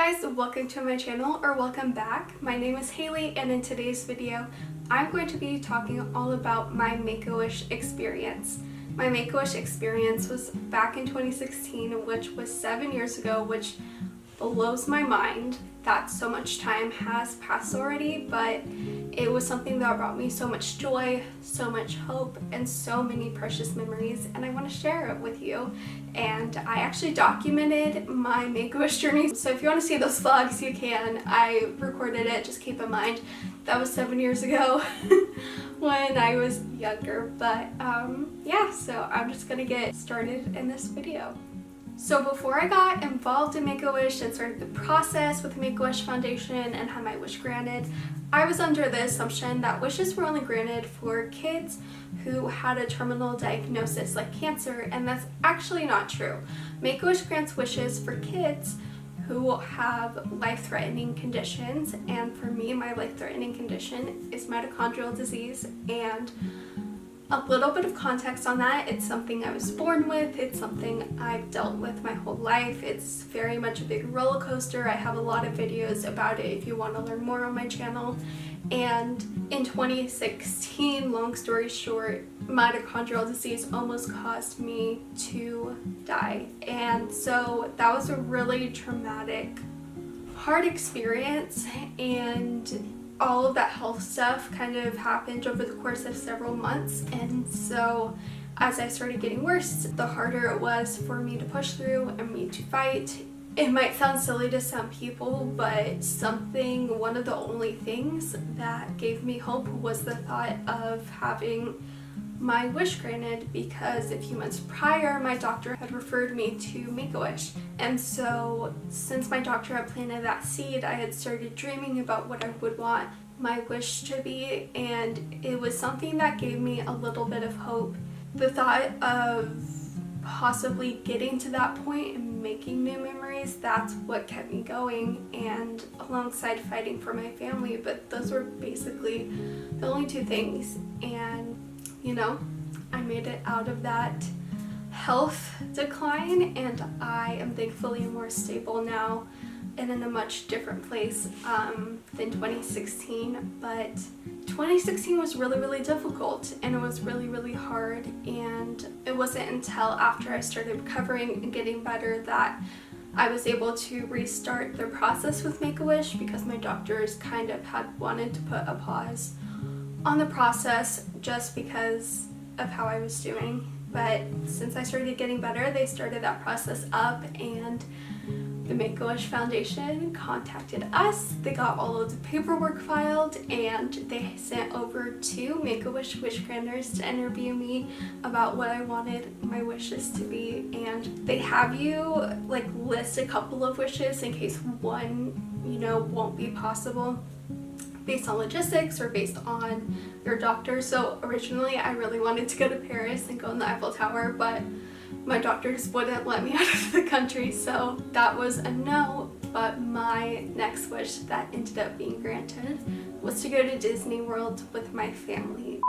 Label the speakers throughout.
Speaker 1: guys, welcome to my channel, or welcome back. My name is Haley, and in today's video I'm going to be talking all about my Make-A-Wish experience. My Make-A-Wish experience was back in 2016, which was 7 years ago, which blows my mind that so much time has passed already, but it was something that brought me so much joy, so much hope, and so many precious memories, and I want to share it with you. And I actually documented my Make-A-Wish journey, so if you want to see those vlogs, you can. I recorded it, just keep in mind that was 7 years ago when I was younger, but yeah, so I'm just gonna get started in this video. So before I got involved in Make-A-Wish and started the process with the Make-A-Wish Foundation and had my wish granted, I was under the assumption that wishes were only granted for kids who had a terminal diagnosis like cancer, and that's actually not true. Make-A-Wish grants wishes for kids who have life-threatening conditions, and for me, my life-threatening condition is mitochondrial disease. And a little bit of context on that: it's something I was born with, it's something I've dealt with my whole life. It's very much a big roller coaster. I have a lot of videos about it if you want to learn more on my channel. And in 2016, long story short, mitochondrial disease almost caused me to die. And so that was a really traumatic, hard experience, and all of that health stuff kind of happened over the course of several months. And so as I started getting worse, the harder it was for me to push through and me to fight. It might sound silly to some people, but one of the only things that gave me hope was the thought of having my wish granted, because a few months prior my doctor had referred me to Make-A-Wish. And so since my doctor had planted that seed, I had started dreaming about what I would want my wish to be, and it was something that gave me a little bit of hope. The thought of possibly getting to that point and making new memories, that's what kept me going, and alongside fighting for my family. But those were basically the only two things. And you know, I made it out of that health decline, and I am thankfully more stable now and in a much different place than 2016. But 2016 was really difficult, and it was really hard, and it wasn't until after I started recovering and getting better that I was able to restart the process with Make-A-Wish, because my doctors kind of had wanted to put a pause on the process just because of how I was doing. But since I started getting better, they started that process up, and the Make-A-Wish Foundation contacted us. They got all of the paperwork filed, and they sent over two Make-A-Wish wish granters to interview me about what I wanted my wishes to be. And they have you like list a couple of wishes in case one, won't be possible, based on logistics or based on your doctor. So originally I really wanted to go to Paris and go in the Eiffel Tower, but my doctors wouldn't let me out of the country, so that was a no. But my next wish that ended up being granted was to go to Disney World with my family.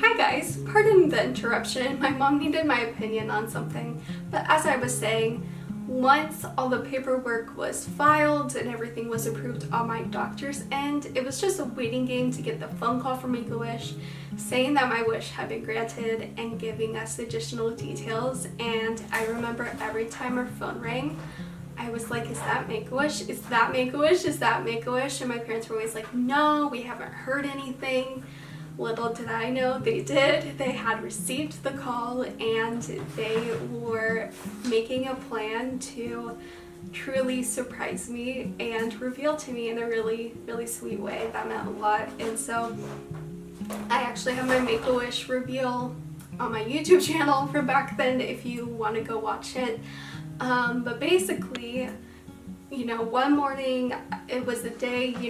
Speaker 1: Hi guys, pardon the interruption. My mom needed my opinion on something, but as I was saying, once all the paperwork was filed and everything was approved on my doctor's end, it was just a waiting game to get the phone call from Make-A-Wish saying that my wish had been granted and giving us additional details. And I remember every time our phone rang, I was like, is that Make-A-Wish? Is that Make-A-Wish? Is that Make-A-Wish? And my parents were always like, no, we haven't heard anything. Little did I know, they did. They had received the call, and they were making a plan to truly surprise me and reveal to me in a really sweet way. That meant a lot. And so I actually have my Make-A-Wish reveal on my YouTube channel from back then if you want to go watch it. But basically, one morning, it was the day, we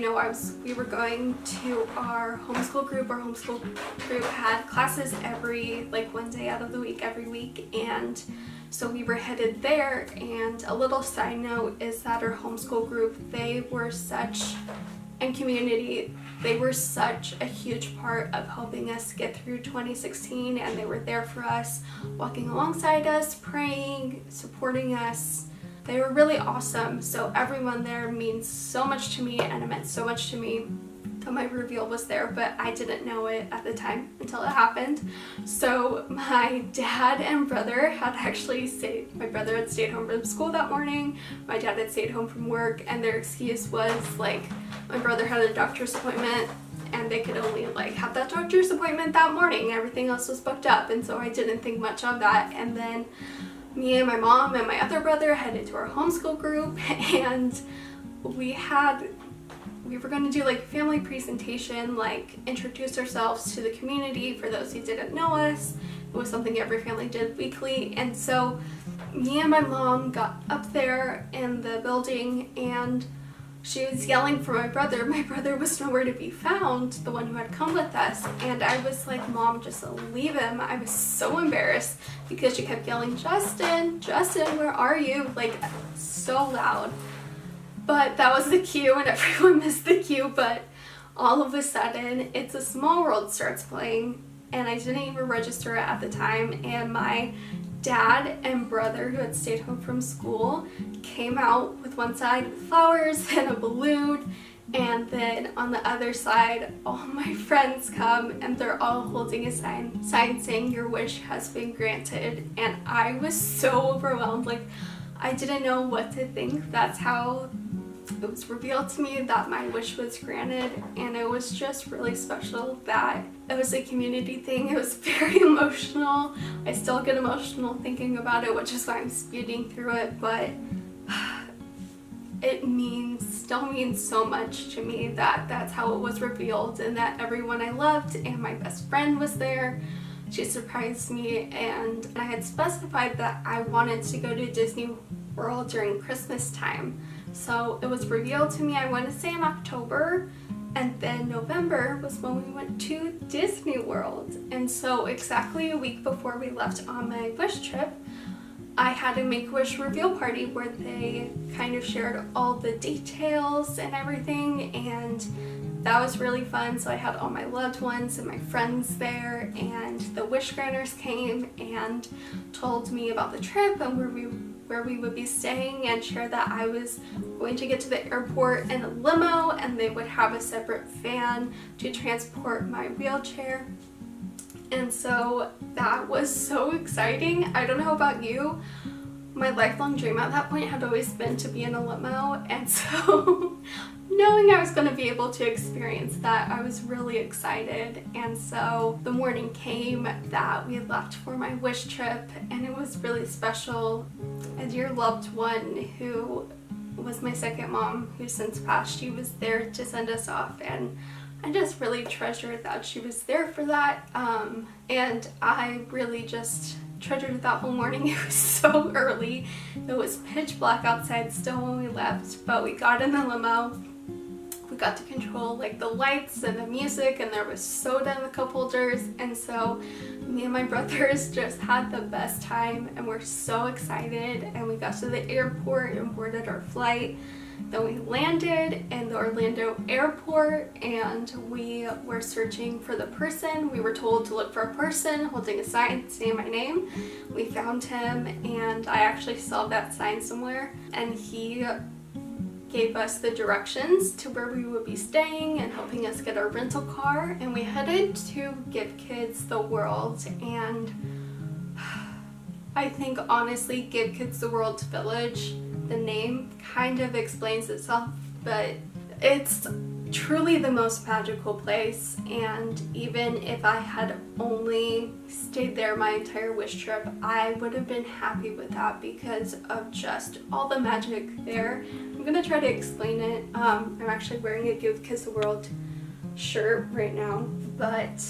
Speaker 1: were going to our homeschool group. Our homeschool group had classes one day out of the week, every weck. And so we were headed there. And a little side note is that our homeschool group, they were such a huge part of helping us get through 2016. And they were there for us, walking alongside us, praying, supporting us, they were really awesome. So everyone there means so much to me, and it meant so much to me that my reveal was there, but I didn't know it at the time until it happened. So my dad and brother had actually stayed, my brother had stayed home from school that morning, my dad had stayed home from work, and their excuse was like my brother had a doctor's appointment and they could only like have that doctor's appointment that morning. Everything else was booked up, and so I didn't think much of that. And then me and my mom and my other brother headed to our homeschool group, and we were going to do like a family presentation, like introduce ourselves to the community for those who didn't know us. It was something every family did weekly. And so me and my mom got up there in the building, and she was yelling for my brother. My brother was nowhere to be found, the one who had come with us. And I was like, Mom, just leave him. I was so embarrassed because she kept yelling, Justin, Justin, where are you? Like, so loud. But that was the cue, and everyone missed the cue. But all of a sudden, It's a Small World starts playing, and I didn't even register it at the time. And my dad and brother, who had stayed home from school, came out with one side flowers and a balloon, and then on the other side all my friends come, and they're all holding a sign saying your wish has been granted. And I was so overwhelmed, like I didn't know what to think. That's how it was revealed to me that my wish was granted, and it was just really special that it was a community thing. It was very emotional. I still get emotional thinking about it, which is why I'm speeding through it, but it still means so much to me that that's how it was revealed, and that everyone I loved and my best friend was there. She surprised me, and I had specified that I wanted to go to Disney World during Christmas time. So it was revealed to me, I want to say in October, and then November was when we went to Disney World. And so exactly a week before we left on my wish trip, I had a Make-A-Wish reveal party where they kind of shared all the details and everything, and that was really fun. So I had all my loved ones and my friends there, and the wish granters came and told me about the trip and where we would be staying, and shared that I was going to get to the airport in a limo, and they would have a separate van to transport my wheelchair. And so that was so exciting. I don't know about you, my lifelong dream at that point had always been to be in a limo, and so knowing I was going to be able to experience that, I was really excited. And so the morning came that we had left for my wish trip, and it was really special. A dear loved one who was my second mom, who since passed, she was there to send us off, and I just really treasured that she was there for that. And I really just treasured that whole morning. It was so early. It was pitch black outside still when we left, but we got in the limo. We got to control like the lights and the music, and there was soda in the cup holders, and so me and my brothers just had the best time, and we're so excited. And we got to the airport and boarded our flight. Then we landed in the Orlando airport, and we were searching for the person. We were told to look for a person holding a sign saying my name. We found him, and I actually saw that sign somewhere, and he gave us the directions to where we would be staying and helping us get our rental car, and we headed to Give Kids the World. And I think honestly Give Kids the World Village, the name kind of explains itself, but it's truly the most magical place. And even if I had only stayed there my entire wish trip, I would have been happy with that because of just all the magic there. I'm gonna try to explain it. I'm actually wearing a Give Kids the World shirt right now, but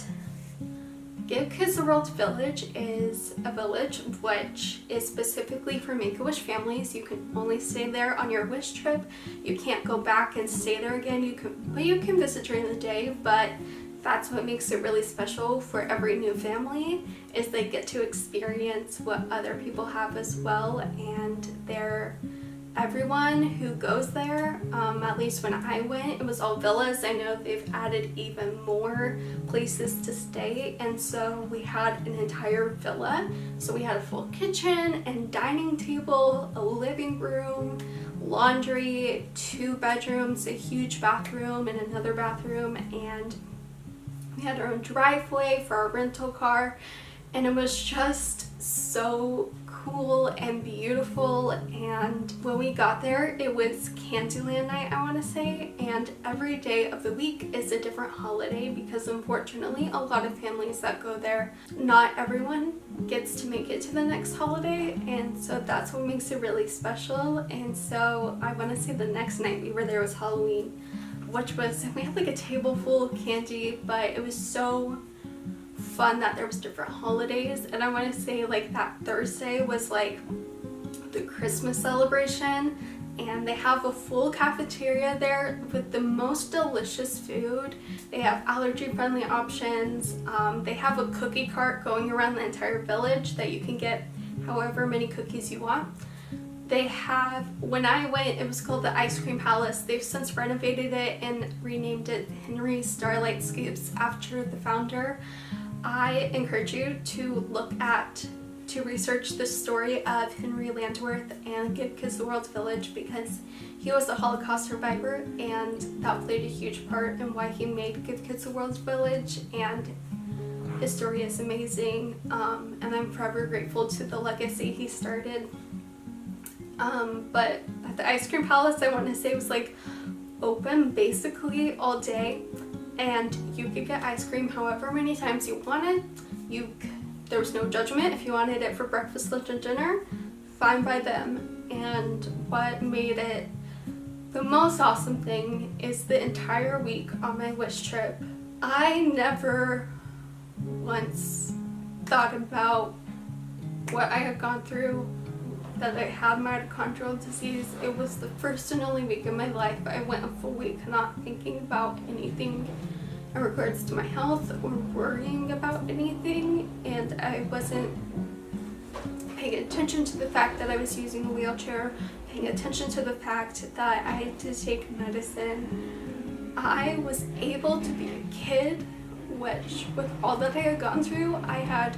Speaker 1: Give Kids the World Village is a village which is specifically for Make-A-Wish families. You can only stay there on your wish trip. You can't go back and stay there again. You can visit during the day, but that's what makes it really special for every new family, is they get to experience what other people have as well, and everyone who goes there, at least when I went, it was all villas. I know they've added even more places to stay, and so we had an entire villa. So we had a full kitchen and dining table, a living room, laundry, 2 bedrooms, a huge bathroom and another bathroom, and we had our own driveway for our rental car, and it was just so cool and beautiful. And when we got there, it was Candyland night, I want to say, and every day of the week is a different holiday because unfortunately a lot of families that go there, not everyone gets to make it to the next holiday, and so that's what makes it really special. And so I want to say the next night we were there was Halloween, which was, we had like a table full of candy, but it was so fun that there was different holidays. And I want to say like that Thursday was like the Christmas celebration, and they have a full cafeteria there with the most delicious food. They have allergy friendly options. They have a cookie cart going around the entire village that you can get however many cookies you want. They have, when I went, it was called the Ice Cream Palace. They've since renovated it and renamed it Henry Starlight Scoops after the founder. I encourage you to research the story of Henry Landworth and Give Kids the World Village, because he was a Holocaust survivor, and that played a huge part in why he made Give Kids the World Village, and his story is amazing, and I'm forever grateful to the legacy he started. But at the Ice Cream Palace, I want to say, was like open basically all day, and you could get ice cream however many times you wanted. There was no judgment. If you wanted it for breakfast, lunch, and dinner, fine by them. And what made it the most awesome thing is the entire week on my wish trip, I never once thought about what I had gone through, that I had mitochondrial disease. It was the first and only week of my life I went a full week not thinking about anything in regards to my health or worrying about anything, and I wasn't paying attention to the fact that I was using a wheelchair, paying attention to the fact that I had to take medicine. I was able to be a kid, which with all that I had gone through, I had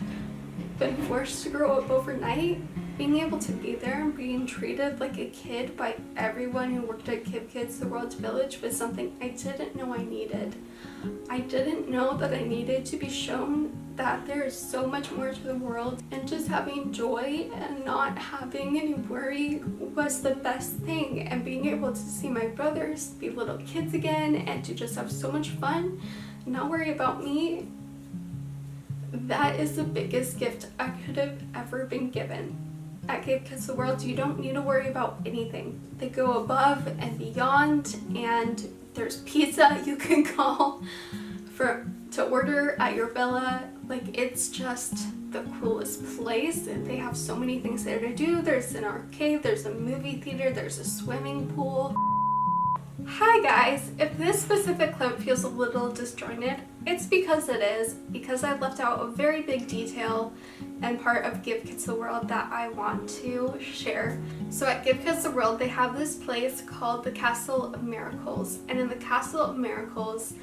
Speaker 1: been forced to grow up overnight. Being able to be there and being treated like a kid by everyone who worked at Give Kids the World Village was something I didn't know I needed. I didn't know that I needed to be shown that there is so much more to the world, and just having joy and not having any worry was the best thing. And being able to see my brothers be little kids again and to just have so much fun, not worry about me, that is the biggest gift I could have ever been given. At Give Kids the World, you don't need to worry about anything. They go above and beyond, and there's pizza you can call to order at your villa. Like, it's just the coolest place. They have so many things there to do. There's an arcade, there's a movie theater, there's a swimming pool. Hi guys, if this specific clip feels a little disjointed, it's because it is, because I've left out a very big detail and part of Give Kids the World that I want to share. So at Give Kids the World, they have this place called the Castle of Miracles, and in the Castle of Miracles,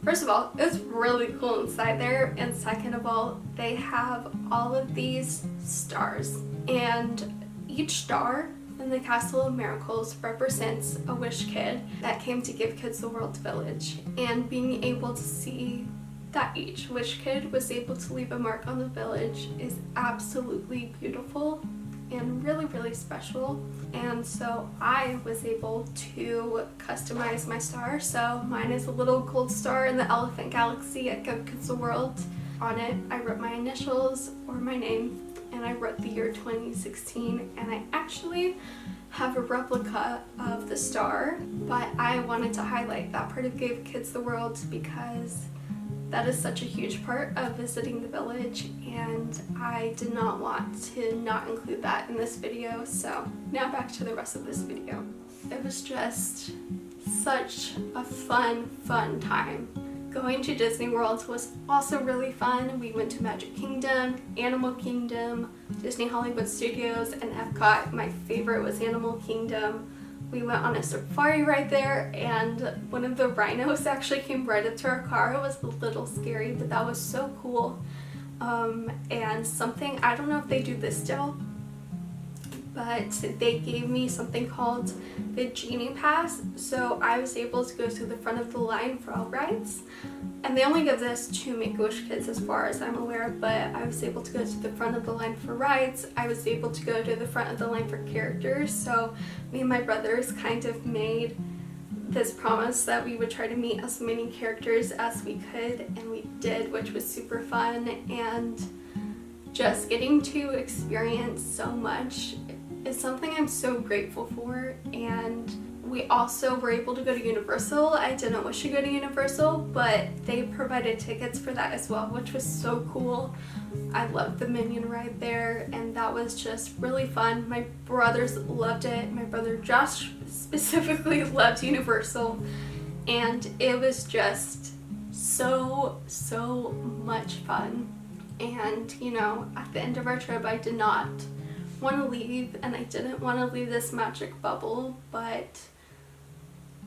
Speaker 1: first of all, it's really cool inside there, and second of all, they have all of these stars, and each star in the Castle of Miracles represents a wish kid that came to Give Kids the World Village. And being able to see that each wish kid was able to leave a mark on the village is absolutely beautiful and really, really special. And so I was able to customize my star. So mine is a little gold star in the Elephant Galaxy at Give Kids the World. On it, I wrote my initials or my name, and I wrote the year 2016, and I actually have a replica of the star, but I wanted to highlight that part of Give Kids the World because that is such a huge part of visiting the village, and I did not want to not include that in this video. So now back to the rest of this video. It was just such a fun time. Going to Disney World was also really fun. We went to Magic Kingdom, Animal Kingdom, Disney Hollywood Studios, and Epcot. My favorite was Animal Kingdom. We went on a safari right there, and one of the rhinos actually came right up to our car. It was a little scary, but that was so cool. And something, I don't know if they do this still, but they gave me something called the Genie Pass, so I was able to go to the front of the line for all rides. And they only give this to Make-A-Wish kids as far as I'm aware, but I was able to go to the front of the line for rides. I was able to go to the front of the line for characters, so me and my brothers kind of made this promise that we would try to meet as many characters as we could, and we did, which was super fun. And just getting to experience so much is something I'm so grateful for. And we also were able to go to Universal. I didn't wish to go to Universal, but they provided tickets for that as well, which was so cool. I loved the Minion ride there, and that was just really fun. My brothers loved it. My brother Josh specifically loved Universal, and it was just so much fun. And you know, at the end of our trip, I did not want to leave, and I didn't want to leave this magic bubble, but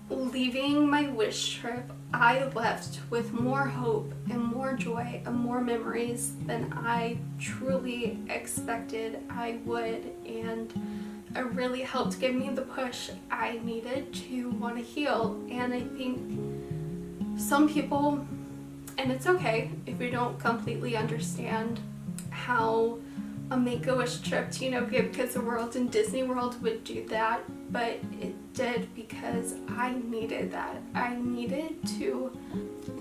Speaker 1: leaving my wish trip, I left with more hope and more joy and more memories than I truly expected I would, and it really helped give me the push I needed to want to heal. And I think some people, and it's okay if you don't completely understand how a Make-A-Wish trip to, you know, give kids a world in Disney World would do that, but it did because I needed that. I needed to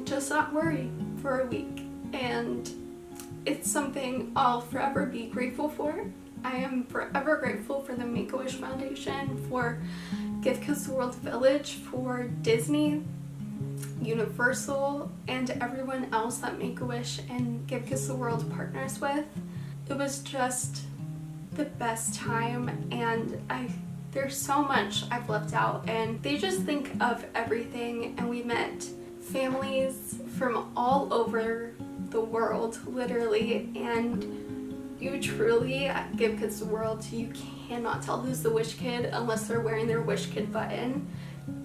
Speaker 1: just not worry for a week, and it's something I'll forever be grateful for. I am forever grateful for the Make-A-Wish Foundation, for Give Kids the World Village, for Disney, Universal, and everyone else that Make-A-Wish and Give Kids the World partners with. It was just the best time, and there's so much I've left out, and they just think of everything. And we met families from all over the world, literally, and you truly, at Give Kids the World, you cannot tell who's the Wish Kid unless they're wearing their Wish Kid button.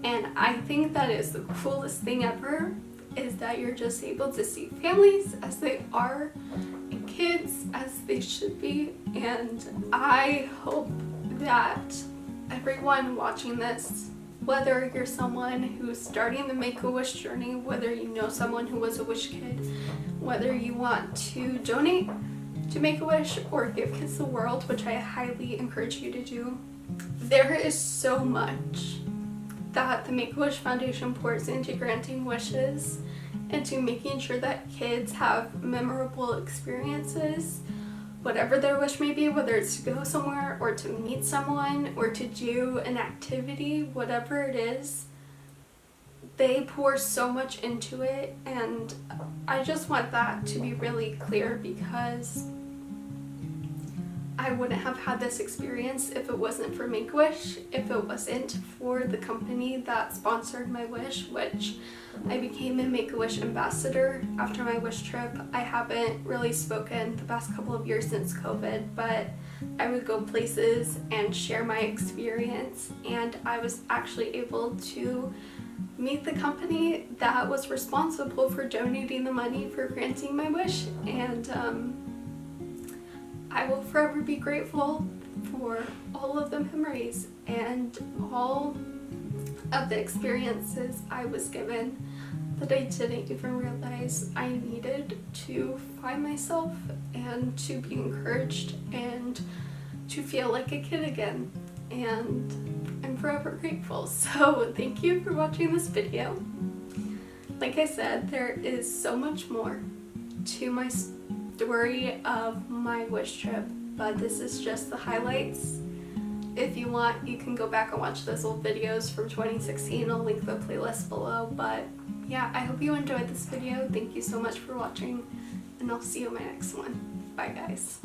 Speaker 1: And I think that is the coolest thing ever, is that you're just able to see families as they are and kids as they should be. And I hope that everyone watching this, whether you're someone who's starting the Make-A-Wish journey, whether you know someone who was a Wish Kid, whether you want to donate to Make-A-Wish or Give Kids the World, which I highly encourage you to do, there is so much that the Make-A-Wish Foundation pours into granting wishes and to making sure that kids have memorable experiences, whatever their wish may be, whether it's to go somewhere or to meet someone or to do an activity, whatever it is. They pour so much into it, and I just want that to be really clear, because I wouldn't have had this experience if it wasn't for Make-A-Wish, if it wasn't for the company that sponsored my wish, which I became a Make-A-Wish ambassador after my wish trip. I haven't really spoken the past couple of years since COVID, but I would go places and share my experience, and I was actually able to meet the company that was responsible for donating the money for granting my wish. And I will forever be grateful for all of the memories and all of the experiences I was given that I didn't even realize I needed to find myself and to be encouraged and to feel like a kid again. And I'm forever grateful. So thank you for watching this video. Like I said, there is so much more to my story of my wish trip, but this is just the highlights. If you want, you can go back and watch those old videos from 2016. I'll link the playlist below. But yeah, I hope you enjoyed this video. Thank you so much for watching, and I'll see you in my next one. Bye guys.